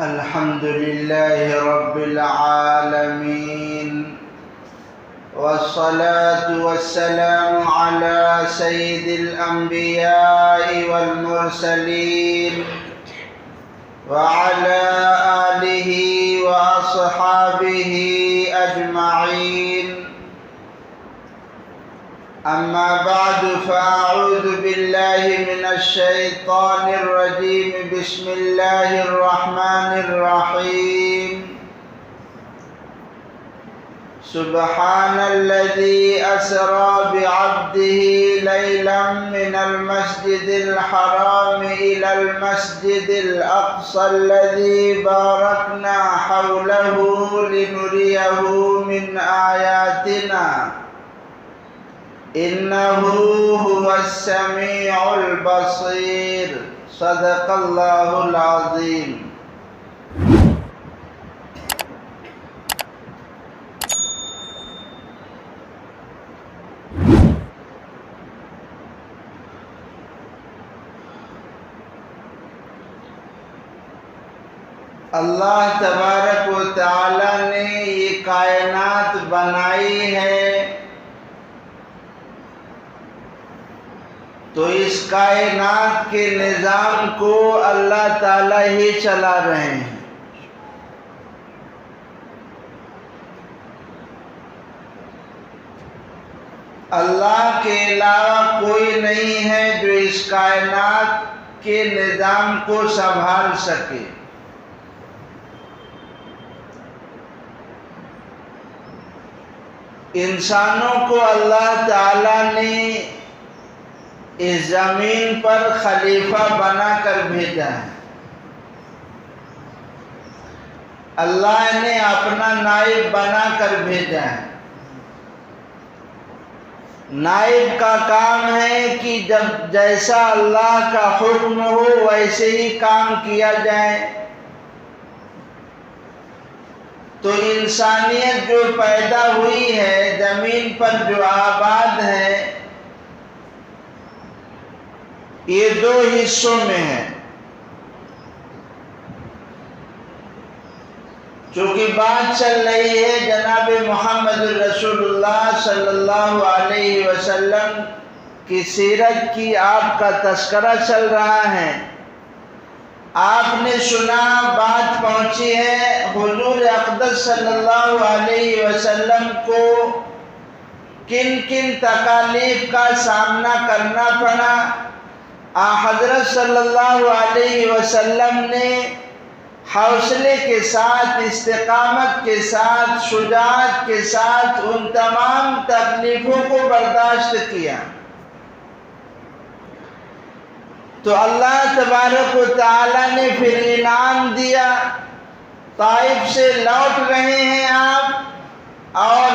الحمد لله رب العالمين، والصلاة والسلام على سيد الأنبياء والمرسلين وعلى آله وأصحابه أجمعين. أما بعد، فأعوذ بالله من الشيطان الرجيم. بسم الله الرحمن الرحيم. سبحان الذي أسرى بعبده ليلا من المسجد الحرام إلى المسجد الأقصى الذي باركنا حوله لنريه من آياتنا إنه هو السميع البصير. صدق الله العظيم. اللہ تبارک و تعالی نے یہ کائنات بنائی ہے تو اس کائنات کے نظام کو اللہ تعالی ہی چلا رہے ہیں. اللہ کے علاوہ کوئی نہیں ہے جو اس کائنات کے نظام کو سنبھال سکے. انسانوں کو اللہ تعالی نے اس زمین پر خلیفہ بنا کر بھیجا ہے. اللہ نے اپنا نائب بنا کر بھیجا ہے. نائب کا کام ہے کہ جب جیسا اللہ کا حکم ہو ویسے ہی کام کیا جائے. تو انسانیت جو پیدا ہوئی ہے زمین پر جو آباد ہے یہ دو حصوں میں ہے. چونکہ بات چل رہی ہے جناب محمد رسول اللہ صلی اللہ علیہ وسلم کی سیرت کی، آپ کا تذکرہ چل رہا ہے. آپ نے سنا، بات پہنچی ہے حضور اقدس صلی اللہ علیہ وسلم کو کن کن تکالیف کا سامنا کرنا پڑا. حضرت صلی اللہ علیہ وسلم نے حوصلے کے ساتھ، استقامت کے ساتھ، شجاعت کے ساتھ ان تمام تکلیفوں کو برداشت کیا. تو اللہ تبارک و تعالی نے پھر انعام دیا. طائف سے لوٹ رہے ہیں آپ اور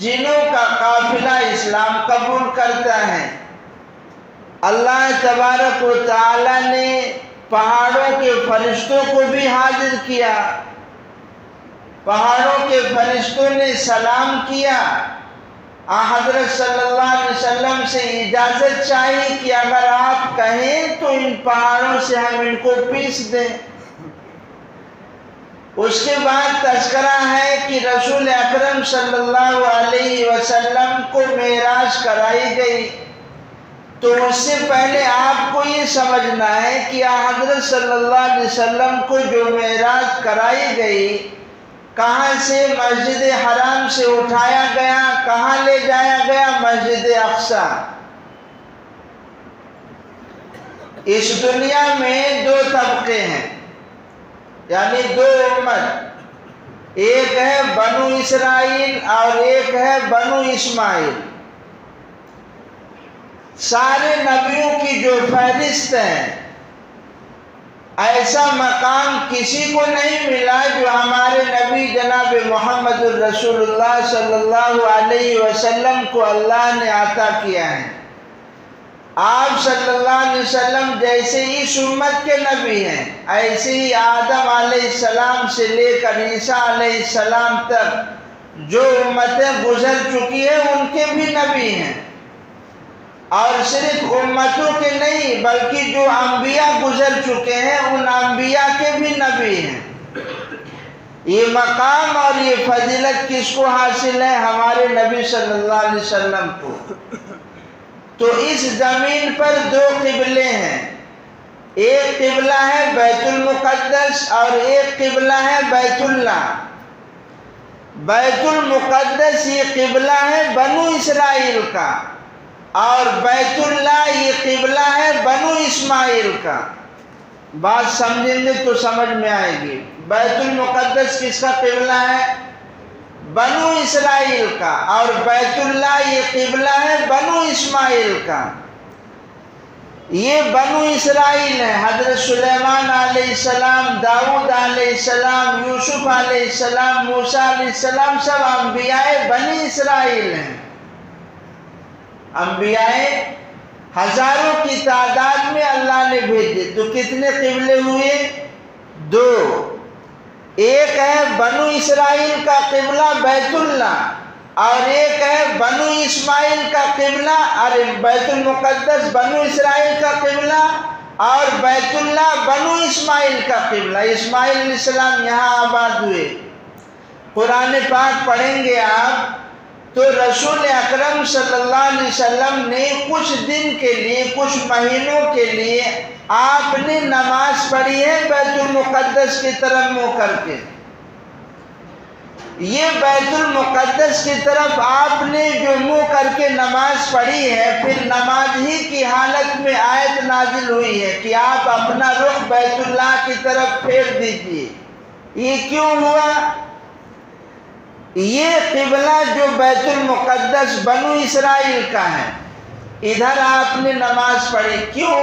جنوں کا قافلہ اسلام قبول کرتا ہے. اللہ تبارک و تعالی نے پہاڑوں کے فرشتوں کو بھی حاضر کیا. پہاڑوں کے فرشتوں نے سلام کیا. حضرت صلی اللہ علیہ وسلم سے اجازت چاہی کہ اگر آپ کہیں تو ان پہاڑوں سے ہم ان کو پیس دیں. اس کے بعد تذکرہ ہے کہ رسول اکرم صلی اللہ علیہ وسلم کو معراج کرائی گئی. تو اس سے پہلے آپ کو یہ سمجھنا ہے کہ حضرت صلی اللہ علیہ وسلم کو جو معراج کرائی گئی کہاں سے؟ مسجد حرام سے اٹھایا گیا. کہاں لے جایا گیا؟ مسجد اقصی. اس دنیا میں دو طبقے ہیں، یعنی دو امت. ایک ہے بنو اسرائیل اور ایک ہے بنو اسماعیل. سارے نبیوں کی جو فہرست ہے، ایسا مقام کسی کو نہیں ملا جو ہمارے نبی جناب محمد الرسول اللہ صلی اللہ علیہ وسلم کو اللہ نے عطا کیا ہے. آپ صلی اللہ علیہ وسلم جیسے اس امت کے نبی ہیں، ایسے ہی آدم علیہ السلام سے لے کر عیسیٰ علیہ السلام تک جو امتیں گزر چکی ہیں ان کے بھی نبی ہیں. اور صرف امتوں کے نہیں بلکہ جو انبیاء گزر گزر چکے ہیں ان انبیاء کے بھی نبی ہیں۔ یہ مقام اور یہ فضیلت کس کو حاصل ہے؟ ہمارے نبی صلی اللہ علیہ وسلم کو۔ تو اس زمین پر دو قبلے ہیں، ایک قبلہ ہے بیت المقدس اور ایک قبلہ ہے بیت اللہ۔ بیت المقدس یہ قبلہ ہے بنو اسرائیل کا، اور بیت اللہ یہ قبلہ ہے بنو اسماعیل کا۔ بات سمجھیں گے تو سمجھ میں آئے گی۔ بیت المقدس کس کا قبلہ ہے؟ بنو اسرائیل کا، اور بیت اللہ یہ قبلہ ہے بنو اسماعیل کا۔ یہ بنو اسرائیل ہیں، حضرت سلیمان علیہ السلام، داؤد علیہ السلام، یوسف علیہ السلام، موسیٰ علیہ السلام، سب انبیاء بنی اسرائیل ہیں۔ انبیاء ہزاروں کی تعداد میں اللہ نے بھیجے، تو کتنے قبلے ہوئے؟ دو۔ ایک ہے بنو اسرائیل کا قبلہ بیت اللہ، اور ایک ہے بنو اسماعیل کا قبلہ، اور بیت المقدس بنو اسرائیل کا قبلہ، اور بیت اللہ بنو اسماعیل کا قبلہ۔ اسماعیل علیہ السلام یہاں آباد ہوئے۔ قرآن پاک پڑھیں گے آپ تو رسول اکرم صلی اللہ علیہ وسلم نے کچھ دن کے لیے، کچھ مہینوں کے لیے آپ نے نماز پڑھی ہے بیت المقدس کی طرف منہ کر کے۔ یہ بیت المقدس کی طرف آپ نے جو منہ کر کے نماز پڑھی ہے، پھر نماز ہی کی حالت میں آیت نازل ہوئی ہے کہ آپ اپنا رخ بیت اللہ کی طرف پھیر دیجئے۔ یہ کیوں ہوا؟ یہ قبلہ جو بیت المقدس بنو اسرائیل کا ہے، ادھر آپ نے نماز پڑھی، کیوں؟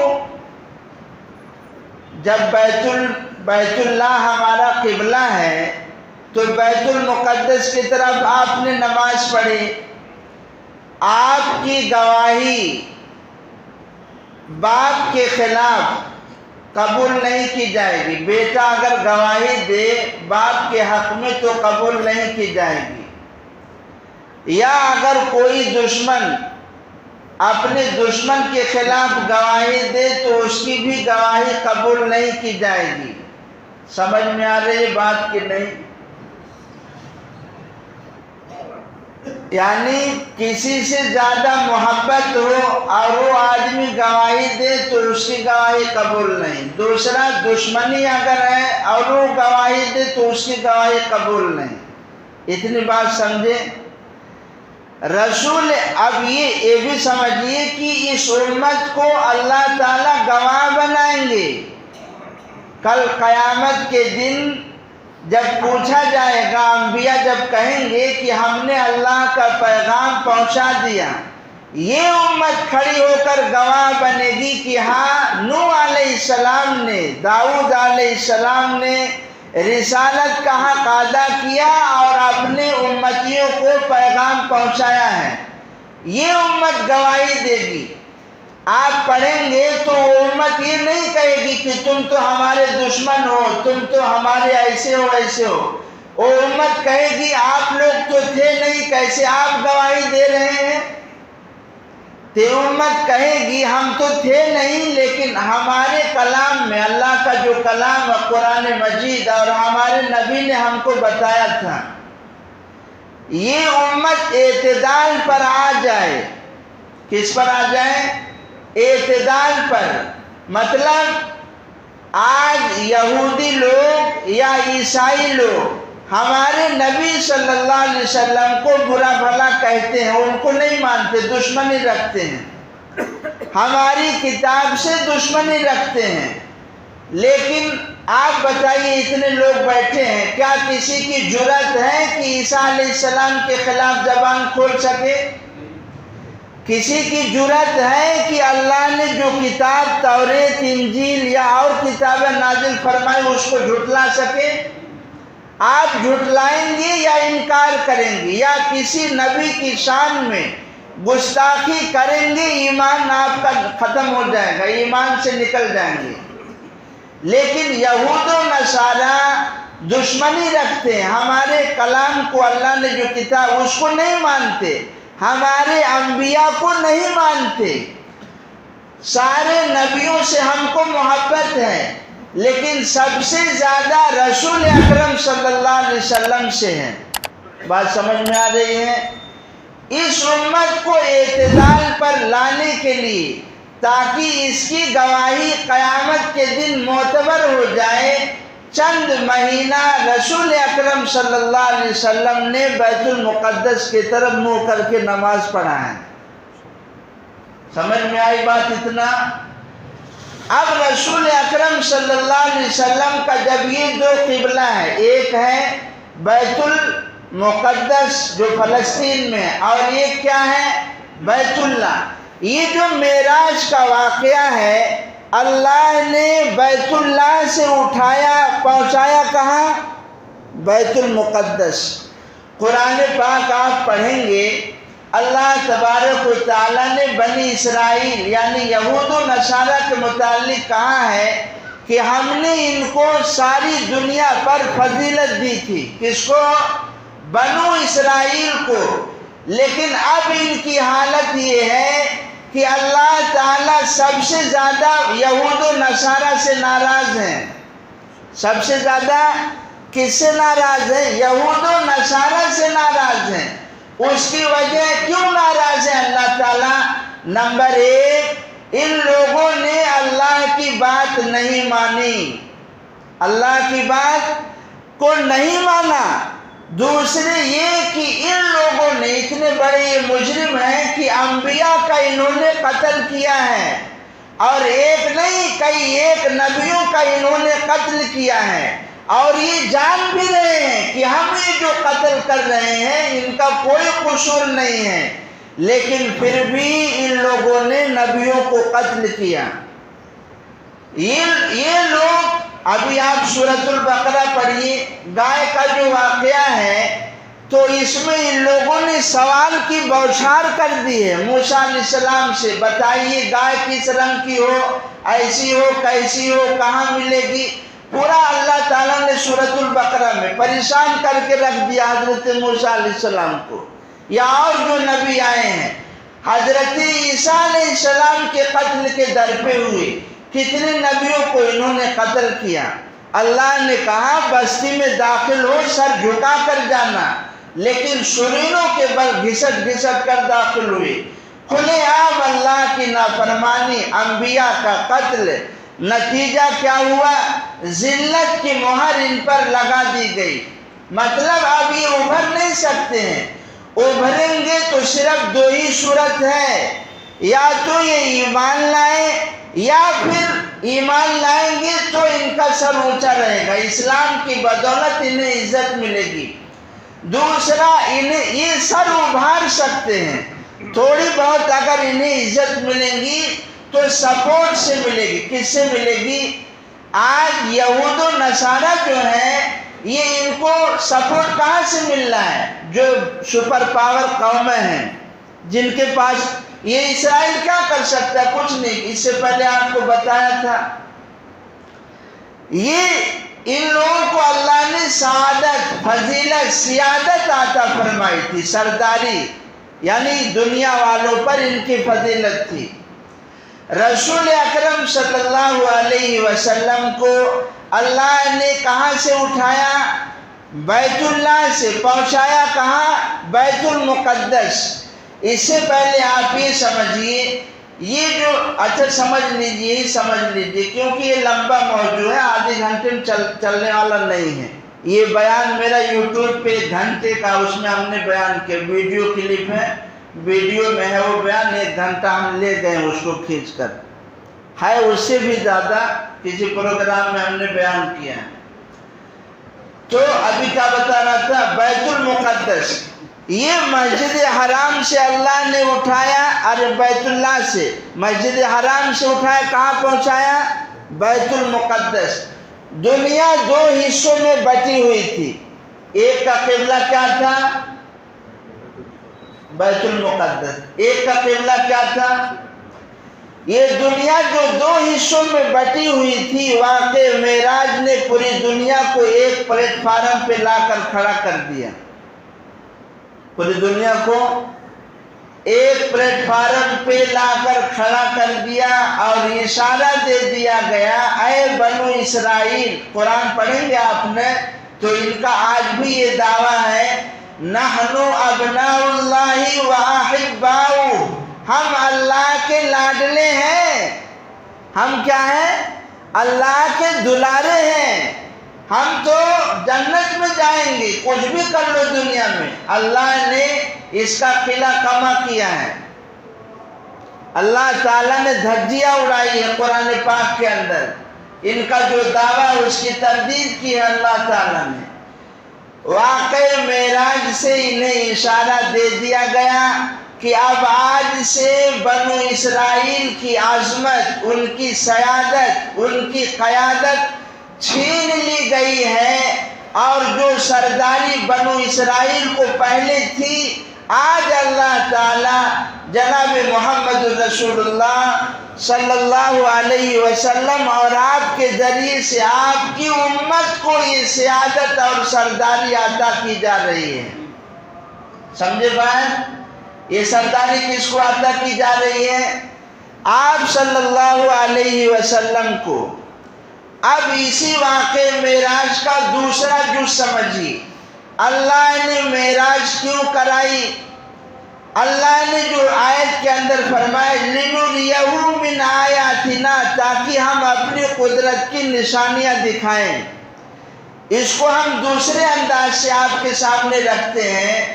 جب بیت اللہ ہمارا قبلہ ہے تو بیت المقدس کی طرف آپ نے نماز پڑھی، آپ کی گواہی باپ کے خلاف قبول نہیں کی جائے گی۔ بیٹا اگر گواہی دے باپ کے حق میں تو قبول نہیں کی جائے گی، یا اگر کوئی دشمن اپنے دشمن کے خلاف گواہی دے تو اس کی بھی گواہی قبول نہیں کی جائے گی۔ سمجھ میں آ رہی ہے بات کہ نہیں؟ یعنی کسی سے زیادہ محبت ہو اور وہ آدمی گواہی دے تو اس کی گواہی قبول نہیں۔ دوسرا دشمنی اگر ہے اور وہ گواہی دے تو اس کی گواہی قبول نہیں۔ اتنی بات سمجھے؟ رسول اب یہ بھی سمجھیے کہ اس امت کو اللہ تعالیٰ گواہ بنائیں گے۔ کل قیامت کے دن جب پوچھا جائے گا، انبیاء جب کہیں گے کہ ہم نے اللہ کا پیغام پہنچا دیا، یہ امت کھڑی ہو کر گواہ بنے گی کہ ہاں نوح علیہ السلام نے، داؤد علیہ السلام نے رسالت کا حق ادا کیا اور اپنے امتیوں کو پیغام پہنچایا ہے۔ یہ امت گواہی دے گی۔ آپ پڑھیں گے تو وہ امت یہ نہیں کہے گی کہ تم تو ہمارے دشمن ہو، تم تو ہمارے ایسے ہو ایسے ہو۔ وہ امت کہے گی آپ لوگ تو تھے نہیں، کیسے آپ گواہی دے رہے ہیں؟ تو امت کہے گی ہم تو تھے نہیں، لیکن ہمارے کلام میں، اللہ کا جو کلام ہے قرآن مجید، اور ہمارے نبی نے ہم کو بتایا تھا۔ یہ امت اعتدال پر آ جائے۔ کس پر آ جائے؟ اعتدال پر۔ مطلب آج یہودی لوگ یا عیسائی لوگ ہمارے نبی صلی اللہ علیہ وسلم کو برا بھلا کہتے ہیں، ان کو نہیں مانتے، دشمنی رکھتے ہیں، ہماری کتاب سے دشمنی رکھتے ہیں۔ لیکن آپ بتائیے اتنے لوگ بیٹھے ہیں، کیا کسی کی جرأت ہے کہ عیسیٰ علیہ السلام کے خلاف زبان کھول سکے؟ کسی کی جرأت ہے کہ اللہ نے جو کتاب توریت، انجیل یا اور کتابیں نازل فرمائی اس کو جھٹلا سکے؟ آپ جھٹلائیں گے یا انکار کریں گے، یا کسی نبی کی شان میں گستاخی کریں گے، ایمان آپ کا ختم ہو جائے گا، ایمان سے نکل جائیں گے۔ لیکن یہود و نصارہ دشمنی رکھتے ہیں، ہمارے کلام کو، اللہ نے جو کتاب اس کو نہیں مانتے، ہمارے انبیاء کو نہیں مانتے۔ سارے نبیوں سے ہم کو محبت ہے، لیکن سب سے زیادہ رسول اکرم صلی اللہ علیہ وسلم سے ہے۔ بات سمجھ میں آ رہی ہے؟ اس امت کو اعتدال پر لانے کے لیے، تاکہ اس کی گواہی قیامت کے دن معتبر ہو جائے، چند مہینہ رسول اکرم صلی اللہ علیہ وسلم نے بیت المقدس کی طرف منہ کر کے نماز پڑھا ہے۔ سمجھ میں آئی بات اتنا؟ اب رسول اکرم صلی اللہ علیہ وسلم کا جب یہ دو قبلہ ہے، ایک ہے بیت المقدس جو فلسطین میں ہے، اور یہ کیا ہے؟ بیت اللہ۔ یہ جو معراج کا واقعہ ہے، اللہ نے بیت اللہ سے اٹھایا، پہنچایا کہاں؟ بیت المقدس۔ قرآن پاک آپ پڑھیں گے، اللہ تبارک و تعالیٰ نے بنی اسرائیل یعنی یہود و نصارہ کے متعلق کہا ہے کہ ہم نے ان کو ساری دنیا پر فضیلت دی تھی۔ کس کو؟ بنو اسرائیل کو۔ لیکن اب ان کی حالت یہ ہے کہ اللہ تعالیٰ سب سے زیادہ یہود و نصارہ سے ناراض ہیں۔ سب سے زیادہ کس سے ناراض ہیں؟ یہود و نصارہ سے ناراض ہیں۔ اس کی وجہ کیوں ناراض ہے اللہ تعالیٰ؟ نمبر ایک، ان لوگوں نے اللہ کی بات نہیں مانی، اللہ کی بات کو نہیں مانا۔ دوسرے یہ کہ ان لوگوں نے اتنے بڑے یہ مجرم ہیں کہ انبیاء کا انہوں نے قتل کیا ہے، اور ایک نہیں کئی ایک نبیوں کا انہوں نے قتل کیا ہے، اور یہ جان بھی رہے ہیں کہ ہم یہ جو قتل کر رہے ہیں ان کا کوئی قصور نہیں ہے، لیکن پھر بھی ان لوگوں نے نبیوں کو قتل کیا۔ یہ لوگ، ابھی آپ سورۃ البقرہ پڑھیے، گائے کا جو واقعہ ہے، تو اس میں ان لوگوں نے سوال کی بوچھار کر دی ہے موسیٰ علیہ السلام سے، بتائیے گائے کس رنگ کی ہو، ایسی ہو کیسی ہو، کہاں ملے گی؟ پورا اللہ تعالیٰ نے سورۃ البقرہ میں پریشان کر کے رکھ دیا حضرت موسیٰ علیہ السلام کو، یا اور جو نبی آئے ہیں۔ حضرت عیسیٰ علیہ السلام کے قتل کے در پہ ہوئے، کتنے نبیوں کو انہوں نے قتل کیا۔ اللہ نے کہا بستی میں داخل ہو سر جھکا کر جانا، لیکن شرینوں کے بل گھسٹ گھسٹ کر داخل ہوئے۔ کھلے عام اللہ کی نافرمانی، انبیاء کا قتل، نتیجہ کیا ہوا؟ ذلت کی مہر ان پر لگا دی گئی۔ مطلب اب یہ ابھر نہیں سکتے ہیں، ابھریں گے تو صرف دو ہی صورت ہے، یا تو یہ ایمان لائیں، یا پھر ایمان لائیں گے تو ان کا سر اونچا رہے گا، اسلام کی بدولت انہیں عزت ملے گی۔ دوسرا، انہیں یہ سر ابھار سکتے ہیں، تھوڑی بہت اگر انہیں عزت ملیں گی تو سپورٹ سے ملے گی۔ کس سے ملے گی؟ آج یہود و نصارہ جو ہیں، یہ ان کو سپورٹ کہاں سے مل رہا ہے؟ جو سپر پاور قومیں ہیں، جن کے پاس یہ اسرائیل کیا کر سکتا ہے؟ کچھ نہیں، اس سے پہلے آپ کو بتایا تھا۔ یہ ان لوگوں کو اللہ نے سعادت، فضیلت، سیادت عطا فرمائی تھی، سرداری، یعنی دنیا والوں پر ان کی فضیلت تھی۔ رسول اکرم صلی اللہ علیہ وسلم کو اللہ نے کہاں سے اٹھایا؟ بیت اللہ سے، پہنچایا کہاں؟ بیت المقدس۔ اس سے پہلے آپ یہ سمجھیے، یہ جو اچھا سمجھ لیجیے ہی سمجھ لیجیے، کیونکہ یہ لمبا موضوع ہے، آدھے گھنٹے میں چلنے والا نہیں ہے۔ یہ بیان میرا یوٹیوب پہ 1 گھنٹے کا، اس میں ہم نے بیان کیا، ویڈیو کلپ ہے، ویڈیو میں ہے وہ بیان، 1 گھنٹہ ہم لے گئے اس کو کھینچ کر، ہے اس سے بھی زیادہ کسی پروگرام میں ہم نے بیان کیا ہے۔ تو ابھی کیا بتا رہا تھا؟ بیت المقدس، یہ مسجد حرام سے اللہ نے اٹھایا، اور بیت اللہ سے، مسجد حرام سے اٹھایا، کہاں پہنچایا؟ بیت المقدس۔ دنیا 2 حصوں میں بٹی ہوئی تھی، ایک کا قبلہ کیا تھا؟ بیت المقدس۔ ایک کا قبلہ کیا تھا؟ یہ دنیا جو 2 حصوں میں بٹی ہوئی تھی، واقع معراج نے پوری دنیا کو ایک پلیٹ فارم پہ لا کر کھڑا کر دیا، پوری دنیا کو ایک پلیٹ فارم پہ لا کر کھڑا کر دیا اور اشارہ دے دیا گیا، اے بنو اسرائیل، قرآن پڑھیں گے آپ نے تو ان کا آج بھی یہ دعویٰ ہے، نحن ابناء اللہ و احباؤہ، ہم اللہ کے لاڈلے ہیں، ہم کیا ہیں؟ اللہ کے دلارے ہیں، ہم تو جنت میں جائیں گے، کچھ بھی کر لو دنیا میں، اللہ نے اس کا قلعہ کما کیا ہے۔ اللہ تعالیٰ نے دھجیاں اڑائی ہے قرآن پاک کے اندر، ان کا جو دعویٰ اس کی تردید کی ہے اللہ تعالیٰ نے۔ واقع معراج سے انہیں اشارہ دے دیا گیا کہ اب آج سے بنو اسرائیل کی عظمت، ان کی سیادت، ان کی قیادت چھین لی گئی ہے، اور جو سرداری بنو اسرائیل کو پہلے تھی، آج اللہ تعالی جناب محمد رسول اللہ صلی اللہ علیہ وسلم اور آپ کے ذریعے سے آپ کی امت کو یہ سیادت اور سرداری عطا کی جا رہی ہے۔ سمجھے بات؟ یہ سرداری کس کو عطا کی جا رہی ہے؟ آپ صلی اللہ علیہ وسلم کو۔ اب اسی واقع معراج کا دوسرا جز سمجھیے، اللہ نے معراج کیوں کرائی؟ اللہ نے جو آیت کے اندر فرمایا لِنُرِيَهُ مِنْ آیَاتِنَا، تاکہ ہم اپنی قدرت کی نشانیاں دکھائیں۔ اس کو ہم دوسرے انداز سے آپ کے سامنے رکھتے ہیں۔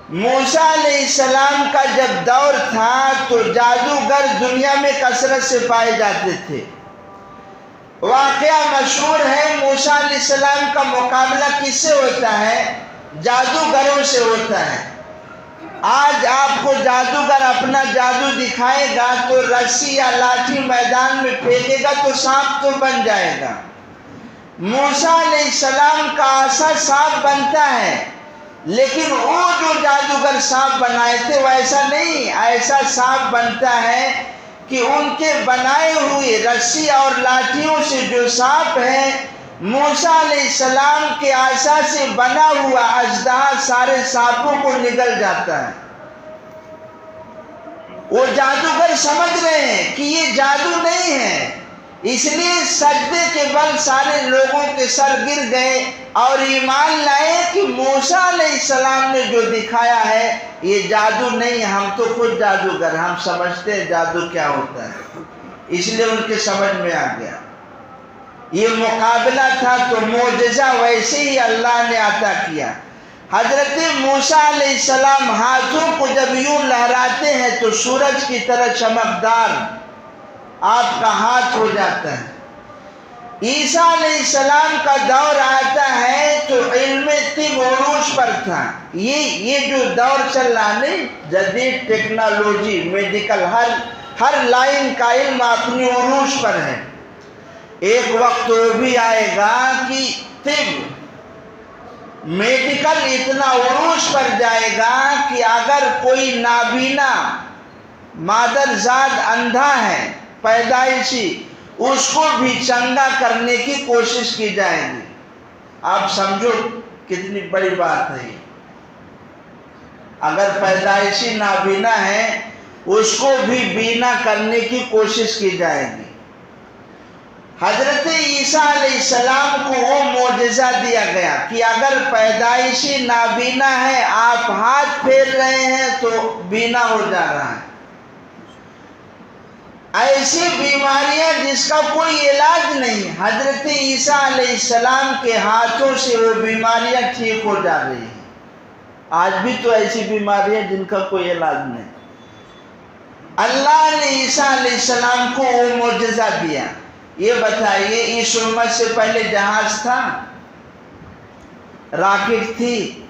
موسیٰ علیہ السلام کا جب دور تھا تو جادوگر دنیا میں کثرت سے پائے جاتے تھے۔ واقعہ مشہور ہے، موسیٰ علیہ السلام کا مقابلہ کس سے ہوتا ہے؟ جادوگروں سے ہوتا ہے۔ آج آپ کو جادوگر اپنا جادو دکھائے گا تو رسی یا لاٹھی میدان میں پھینکے گا تو سانپ تو بن جائے گا۔ موسیٰ علیہ السلام کا عصا سانپ بنتا ہے، لیکن وہ جو جادوگر سانپ بنائے تھے ویسا نہیں، ایسا سانپ بنتا ہے کہ ان کے بنائے ہوئے رسی اور لاٹھیوں سے جو سانپ ہے، موسیٰ علیہ السلام کے عصا سے بنا ہوا اژدہا سارے سانپوں کو نگل جاتا ہے۔ وہ جادوگر سمجھ رہے ہیں کہ یہ جادو نہیں ہے، اس لیے سجدے کے بل سارے لوگوں کے سر گر گئے اور ایمان لائے کہ موسیٰ علیہ السلام نے جو دکھایا ہے یہ جادو نہیں، ہم تو خود جادوگر، ہم سمجھتے ہیں جادو کیا ہوتا ہے۔ اس لیے ان کے سمجھ میں آ گیا۔ یہ مقابلہ تھا تو معجزہ ویسے ہی اللہ نے عطا کیا۔ حضرت موسیٰ علیہ السلام ہاتھوں کو جب یوں لہراتے ہیں تو سورج کی طرح چمکدار آپ کا ہاتھ ہو جاتا ہے۔ عیسیٰ علیہ السلام کا دور آتا ہے تو علم طب عروج پر تھا۔ یہ جو دور چل رہا ہے، جدید ٹیکنالوجی، میڈیکل، ہر لائن کا علم اپنی عروج پر ہے۔ ایک وقت وہ بھی آئے گا کہ طب، میڈیکل اتنا عروج پر جائے گا کہ اگر کوئی نابینا مادرزاد اندھا ہے پیدائشی، اس کو بھی چنگا کرنے کی کوشش کی جائے گی۔ آپ سمجھو کتنی بڑی بات ہے۔ اگر پیدائشی نابینا ہے اس کو بھی بینا کرنے کی کوشش کی جائے گی۔ حضرت عیسیٰ علیہ السلام کو وہ معجزہ دیا گیا کہ اگر پیدائشی نابینا ہے، آپ ہاتھ پھیر رہے ہیں تو بینا ہو جا رہا ہے۔ ایسی بیماریاں جس کا کوئی علاج نہیں، حضرت عیسیٰ علیہ السلام کے ہاتھوں سے وہ بیماریاں ٹھیک ہو جا رہی ہیں۔ آج بھی تو ایسی بیماریاں جن کا کوئی علاج نہیں۔ اللہ نے عیسیٰ علیہ السلام کو وہ معجزہ دیا۔ یہ بتائیے، اس امت سے پہلے جہاز تھا، راکٹ تھی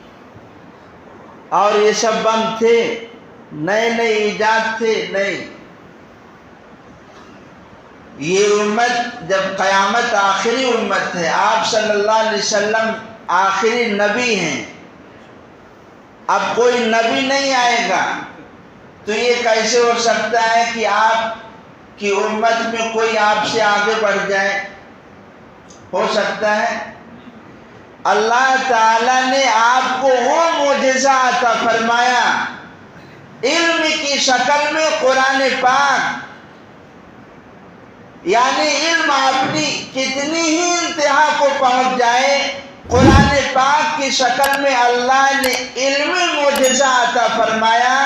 اور یہ سب بم تھے، نئے نئے ایجاد تھے؟ نہیں۔ یہ امت جب قیامت آخری امت ہے، آپ صلی اللہ علیہ وسلم آخری نبی ہیں، اب کوئی نبی نہیں آئے گا، تو یہ کیسے ہو سکتا ہے کہ آپ کی امت میں کوئی آپ سے آگے بڑھ جائے؟ ہو سکتا ہے؟ اللہ تعالیٰ نے آپ کو وہ معجزہ عطا فرمایا علم کی شکل میں قرآن پاک، یعنی علم اپنی کتنی ہی انتہا کو پہنچ جائے، قرآن پاک کی شکل میں اللہ نے علمی معجزہ عطا فرمایا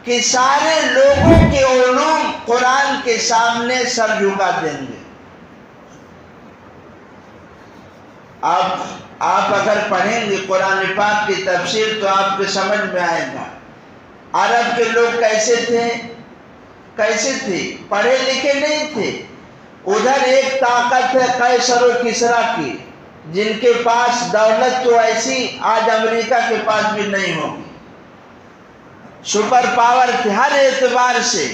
کہ سارے لوگوں کے علوم قرآن کے سامنے سر جھکا دیں گے۔ آپ اگر پڑھیں گے قرآن پاک کی تفسیر تو آپ کو سمجھ میں آئے گا عرب کے لوگ کیسے تھے، پڑھے لکھے نہیں تھے۔ ادھر ایک طاقت ہے قیصر و کسریٰ کی، جن کے پاس دولت تو ایسی آج امریکہ کے پاس بھی نہیں ہوگی، سپر پاور تھے ہر اعتبار سے۔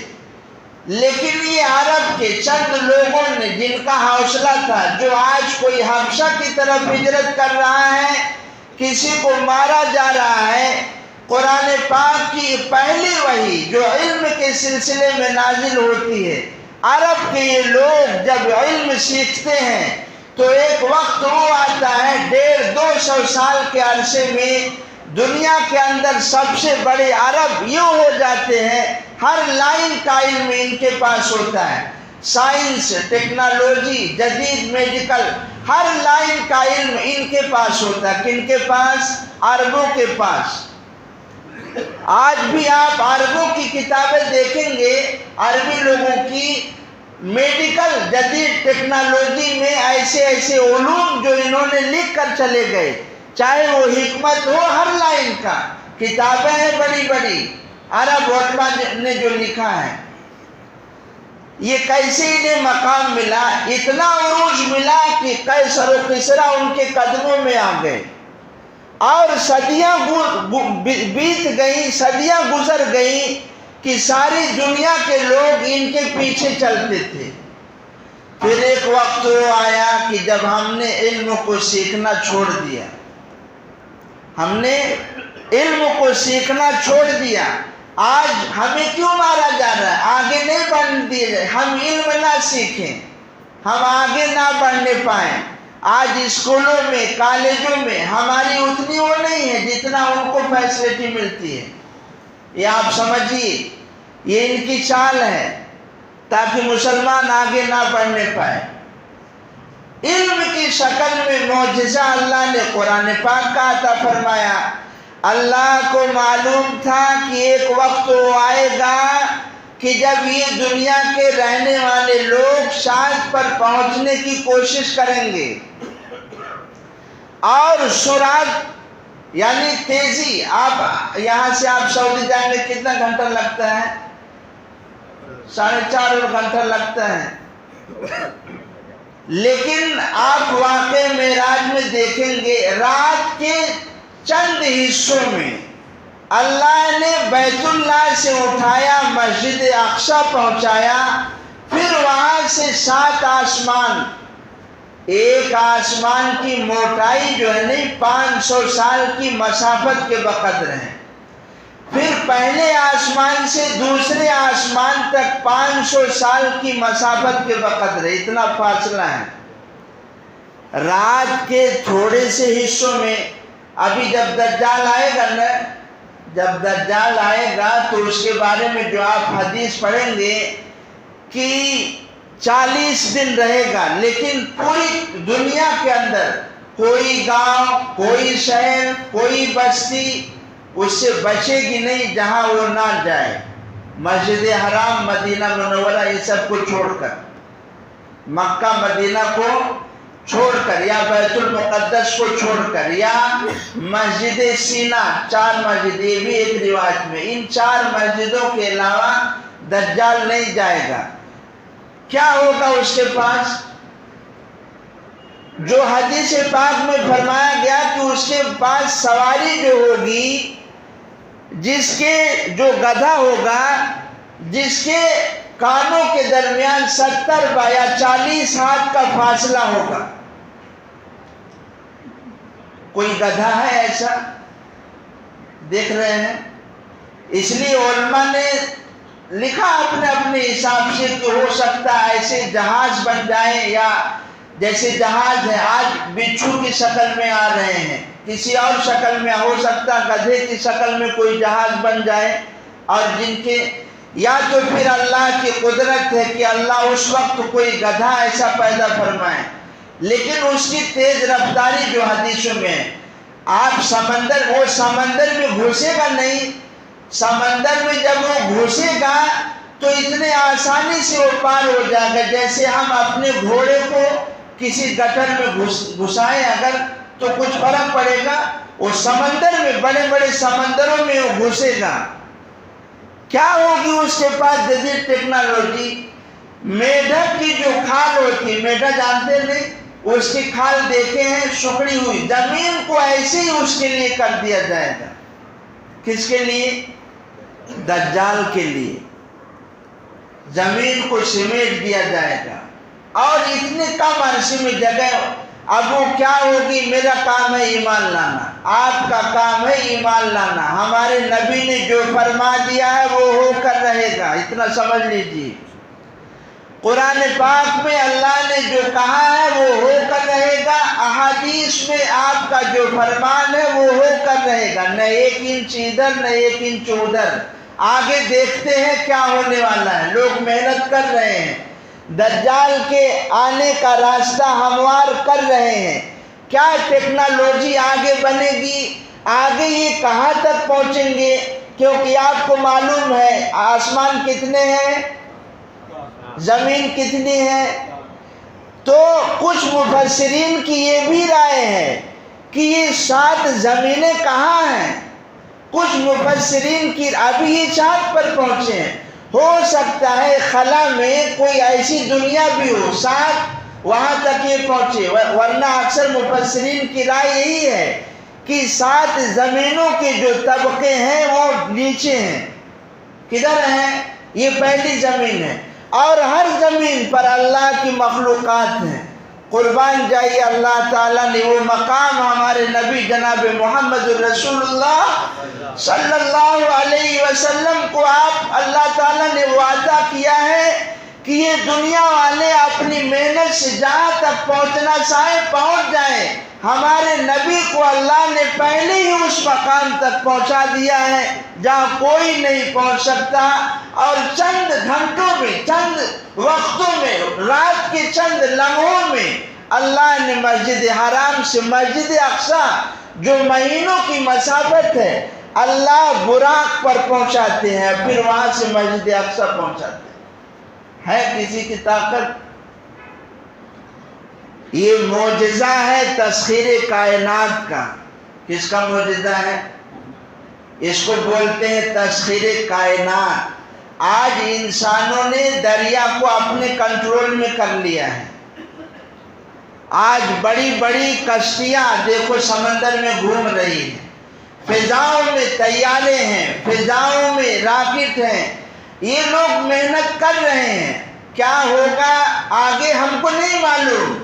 لیکن یہ عرب کے چند لوگوں نے، جن کا حوصلہ تھا، جو آج کوئی حبشہ کی طرف ہجرت کر رہا ہے، کسی کو مارا جا رہا ہے، قرآن پاک کی پہلی وحی جو علم کے سلسلے میں نازل ہوتی ہے، عرب کے یہ لوگ جب علم سیکھتے ہیں تو ایک وقت وہ آتا ہے 150-200 سال کے عرصے میں دنیا کے اندر سب سے بڑے عرب یوں ہو جاتے ہیں، ہر لائن کا علم ان کے پاس ہوتا ہے، سائنس، ٹیکنالوجی، جدید میڈیکل، ہر لائن کا علم ان کے پاس ہوتا ہے۔ کن کے پاس؟ عربوں کے پاس۔ آج بھی آپ عربوں کی کتابیں دیکھیں گے، عربی لوگوں کی، میڈیکل جدید ٹیکنالوجی میں ایسے علوم جو انہوں نے لکھ کر چلے گئے، چاہے وہ حکمت ہو، ہر لائن کا کتابیں ہیں بڑی بڑی عرب علماء نے جو لکھا ہے۔ یہ کیسے انہیں مقام ملا؟ اتنا عروج ملا کہ قیصر و کسریٰ ان کے قدموں میں آ گئے، اور صدیاں بیت گئیں، صدیاں گزر گئیں کہ ساری دنیا کے لوگ ان کے پیچھے چلتے تھے۔ پھر ایک وقت وہ آیا کہ جب ہم نے علم کو سیکھنا چھوڑ دیا، آج ہمیں کیوں مارا جا رہا ہے؟ آگے نہیں بڑھنے دیے جائے، ہم علم نہ سیکھیں، ہم آگے نہ بڑھنے پائیں۔ آج اسکولوں میں، کالجوں میں ہماری اتنی وہ نہیں ہے جتنا ان کو فیسلٹی ملتی ہے۔ یہ آپ سمجھیے، یہ ان کی چال ہے تاکہ مسلمان آگے نہ بڑھنے پائے۔ علم کی شکل میں معجزہ اللہ نے قرآن پاک کا عطا فرمایا۔ اللہ کو معلوم تھا کہ ایک وقت وہ آئے گا کہ جب یہ دنیا کے رہنے والے لوگ شاید پر پہنچنے کی کوشش کریں گے، اور سرعت یعنی تیزی، آپ یہاں سے آپ سعودی جائیں گے کتنا گھنٹہ لگتا ہے؟ 4.5 گھنٹہ لگتا ہے۔ لیکن آپ واقع معراج میں دیکھیں گے رات کے چند حصوں میں اللہ نے بیت اللہ سے اٹھایا، مسجد اقصی پہنچایا، پھر وہاں سے 7 آسمان، ایک آسمان کی موٹائی جو ہے نہیں 500 سال کی مسافت کے بقدر ہے، پھر پہلے آسمان سے دوسرے آسمان تک 500 سال کی مسافت کے بقدر ہے، اتنا فاصلہ ہے۔ رات کے تھوڑے سے حصوں میں، ابھی جب دجال آئے گا نا، جب دجال آئے گا تو اس کے بارے میں جو آپ حدیث پڑھیں گے کہ 40 دن رہے گا، لیکن پوری دنیا کے اندر کوئی گاؤں، کوئی شہر، کوئی بستی اس سے بچے گی نہیں جہاں وہ نہ جائے۔ مسجد حرام، مدینہ منورہ، یہ سب کو چھوڑ کر، مکہ مدینہ کو چھوڑ کر، یا بیت المقدس کو چھوڑ کر، یا مسجد سینا، 4 مسجد، یہ بھی ایک روایت میں، ان 4 مسجدوں کے علاوہ دجال نہیں جائے گا۔ کیا ہوگا اس کے پاس؟ جو حدیث پاک میں فرمایا گیا کہ اس کے پاس سواری جو ہوگی، جس کے جو گدھا ہوگا، جس کے کانوں کے درمیان 70 یا 40 ہاتھ کا فاصلہ ہوگا۔ کوئی گدھا ہے ایسا؟ دیکھ رہے ہیں؟ اس لیے علماء نے لکھا اپنے اپنے حساب سے کہ ہو سکتا ہے ایسے جہاز بن جائیں، یا جیسے جہاز ہے آج بچھو کی شکل میں آ رہے ہیں، کسی اور شکل میں ہو سکتا، گدھے کی شکل میں کوئی جہاز بن جائے، اور جن کے یا تو پھر اللہ کی قدرت ہے کہ اللہ اس وقت کوئی گدھا ایسا پیدا فرمائے، لیکن اس کی تیز رفتاری جو حدیثوں میں ہے، آپ وہ سمندر میں گھسے گا نہیں، سمندر میں جب وہ گھسے گا تو اتنے آسانی سے وہ پار ہو جائے گا جیسے ہم اپنے گھوڑے کو کسی گٹر میں گھسائیں اگر تو کچھ فرق پڑے گا؟ وہ سمندر میں، بڑے بڑے سمندروں میں وہ گھسے گا، کیا ہوگی اس کے پاس جدید ٹیکنالوجی؟ میڈک کی جو کھال ہوتی ہے، میڈک جانتے نہیں، اس کی کھال دیکھے ہیں سکڑی ہوئی، زمین کو ایسے ہی اس کے لیے کر دیا جائے گا۔ کس کے لیے؟ دجال کے لیے زمین کو سمیٹ دیا جائے گا، اور اتنے کم عرصے میں جگہ۔ اب وہ کیا ہوگی؟ میرا کام ہے ایمان لانا، آپ کا کام ہے ایمان لانا، ہمارے نبی نے جو فرما دیا ہے وہ ہو کر رہے گا، اتنا سمجھ لیجیے۔ قرآن پاک میں اللہ نے جو کہا ہے وہ ہو کر رہے گا، احادیث میں آپ کا جو فرمان ہے وہ ہو کر رہے گا، نہ ایک انچ ادھر نہ ایک انچ ادھر۔ آگے دیکھتے ہیں کیا ہونے والا ہے، لوگ محنت کر رہے ہیں، دجال کے آنے کا راستہ ہموار کر رہے ہیں، کیا ٹیکنالوجی آگے بنے گی، آگے یہ کہاں تک پہنچیں گے؟ کیونکہ آپ کو معلوم ہے آسمان کتنے ہیں، زمین کتنی ہے، تو کچھ مفسرین کی یہ بھی رائے ہے کہ یہ 7 زمینیں کہاں ہیں، کچھ مفسرین کی ابھی یہ چاند پر پہنچے ہیں، ہو سکتا ہے خلا میں کوئی ایسی دنیا بھی ہو 7 وہاں تک یہ پہنچے، ورنہ اکثر مفسرین کی رائے یہی ہے کہ 7 زمینوں کے جو طبقے ہیں وہ نیچے ہیں۔ کدھر ہیں؟ یہ پہلی زمین ہے، اور ہر زمین پر اللہ کی مخلوقات ہیں۔ قربان جائیے اللہ تعالیٰ نے وہ مقام ہمارے نبی جناب محمد الرسول اللہ صلی اللہ علیہ وسلم کو اللہ تعالیٰ نے وعدہ کیا ہے کہ یہ دنیا والے اپنی محنت سے جہاں تک پہنچنا چاہیں پہنچ جائیں، ہمارے نبی کو اللہ نے پہلے ہی اس مقام تک پہنچا دیا ہے جہاں کوئی نہیں پہنچ سکتا، اور چند گھنٹوں میں، چند وقتوں میں، رات کے چند لمحوں میں اللہ نے مسجد حرام سے مسجد اقصیٰ جو مہینوں کی مسافت ہے اللہ براق پر پہنچاتے ہیں، پھر وہاں سے مسجد اقصیٰ پہنچاتے ہیں۔ ہے کسی کی طاقت؟ یہ معجزہ ہے تسخیر کائنات کا۔ کس کا معجزہ ہے؟ اس کو بولتے ہیں تسخیر کائنات۔ آج انسانوں نے دریا کو اپنے کنٹرول میں کر لیا ہے، آج بڑی بڑی کشتیاں دیکھو سمندر میں گھوم رہی ہیں، فضاؤں میں طیارے ہیں، فضاؤں میں راکٹ ہیں، یہ لوگ محنت کر رہے ہیں۔ کیا ہوگا آگے ہم کو نہیں معلوم،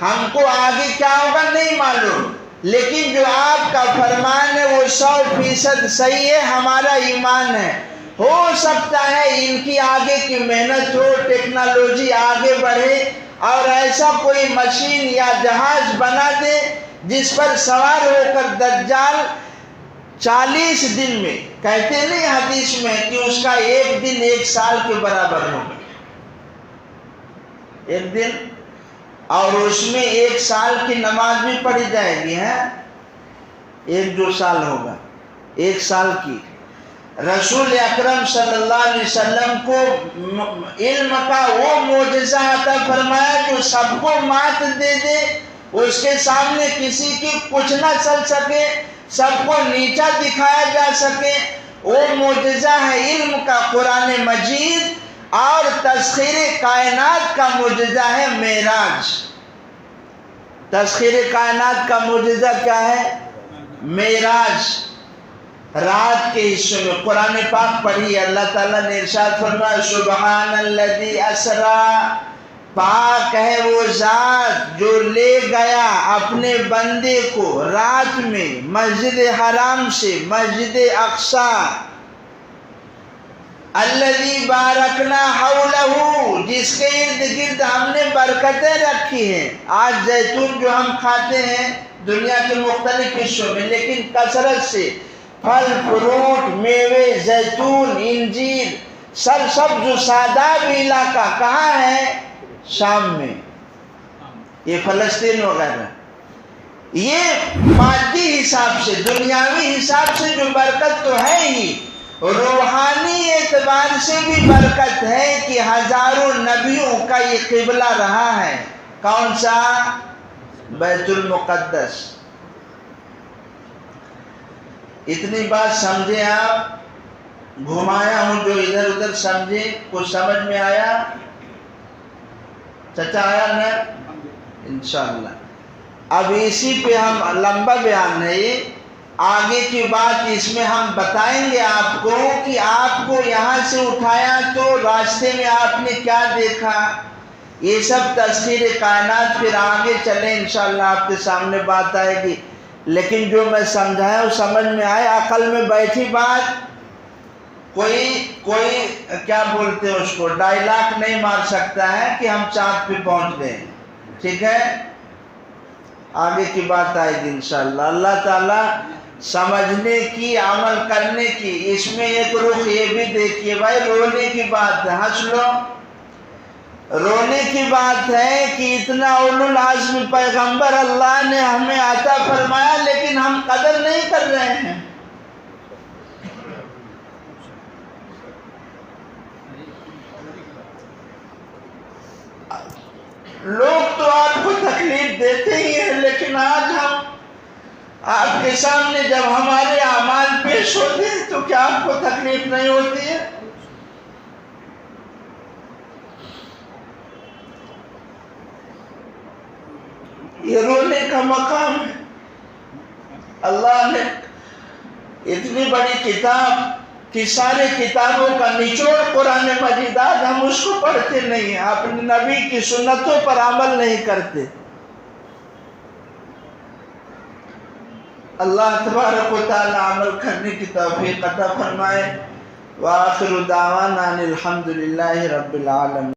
ہم کو آگے کیا ہوگا نہیں معلوم، لیکن جو آپ کا فرمان ہے وہ 100% صحیح ہے، ہمارا ایمان ہے۔ ہو سکتا ہے ان کی آگے کی محنت ہو، ٹیکنالوجی آگے بڑھے اور ایسا کوئی مشین یا جہاز بنا دے جس پر سوار ہو کر دجال 40 دن میں، کہتے نہیں حدیث میں کہ اس کا ایک دن 1 سال کے برابر ہوگا، ایک دن، اور اس میں 1 سال کی نماز بھی پڑھی جائے گی، ہے 1-2 سال ہوگا، 1 سال کی۔ رسول اکرم صلی اللہ علیہ وسلم کو علم کا وہ معجزہ عطا فرمایا جو سب کو مات دے دے، اس کے سامنے کسی کی کچھ نہ چل سکے، سب کو نیچا دکھایا جا سکے، وہ معجزہ ہے علم کا قرآن مجید، اور تسخیر کائنات کا معجزہ ہے معراج۔ تسخیر کائنات کا معجزہ کیا ہے؟ معراج۔ رات کے حصے میں قرآن پاک پڑھی، اللہ تعالیٰ نے ارشاد فرمایا سبحان الذی اسریٰ، پاک ہے وہ ذات جو لے گیا اپنے بندے کو رات میں مسجد حرام سے مسجد اقصیٰ، الذی بارکنا حولہ، جس کے ارد گرد ہم نے برکتیں رکھی ہیں۔ آج زیتون جو ہم کھاتے ہیں دنیا کے مختلف حصوں میں، لیکن کثرت سے پھل فروٹ میوے زیتون انجیر سرسبز و شاداب علاقہ کہاں ہے؟ شام میں، یہ فلسطین وغیرہ. یہ مادی حساب سے دنیاوی حساب سے جو برکت تو ہے ہی، روحانی اعتبار سے بھی برکت ہے کہ ہزاروں نبیوں کا یہ قبلہ رہا ہے. کون سا؟ بیت المقدس. اتنی بات سمجھے آپ؟ گھمایا ہوں جو ادھر ادھر سمجھے، کچھ سمجھ میں آیا؟ چچا آیا نا؟ انشاءاللہ. اب اسی پہ ہم لمبا بیان ہے، آگے کی بات اس میں ہم بتائیں گے آپ کو کہ آپ کو یہاں سے اٹھایا تو راستے میں آپ نے کیا دیکھا. یہ سب تذکیر کائنات پھر آگے چلیں انشاءاللہ آپ کے سامنے بات آئے گی. لیکن جو میں سمجھایا وہ سمجھ میں آئے، عقل میں بیٹھی بات. کوئی کیا بولتے ہیں اس کو، ڈائلاگ نہیں مار سکتا ہے کہ ہم چاند پہ پہنچ گئے. ٹھیک ہے، آگے کی بات آئے گی انشاءاللہ. اللہ تعالیٰ سمجھنے کی، عمل کرنے کی. اس میں ایک رخ یہ بھی دیکھیے بھائی، رونے کی بات ہے، ہنس لو. رونے کی بات ہے کہ اتنا اولو العزم پیغمبر اللہ نے ہمیں عطا فرمایا لیکن ہم قدر نہیں کر رہے ہیں. لوگ تو آپ کو تکلیف دیتے ہی ہیں، لیکن آج ہم آپ کے سامنے جب ہمارے اعمال پیش ہوتے ہیں تو کیا آپ کو تکلیف نہیں ہوتی ہے؟ یہ رونے کا مقام ہے. اللہ نے اتنی بڑی کتاب کہ سارے کتابوں کا نچوڑ قرآن مجید، آج ہم اس کو پڑھتے نہیں ہیں، اپنے نبی کی سنتوں پر عمل نہیں کرتے. اللہ تبارک و تعالی عمل کرنے کی توفیق عطا فرمائے. وآخر دعوانا الحمدللہ رب العالمین.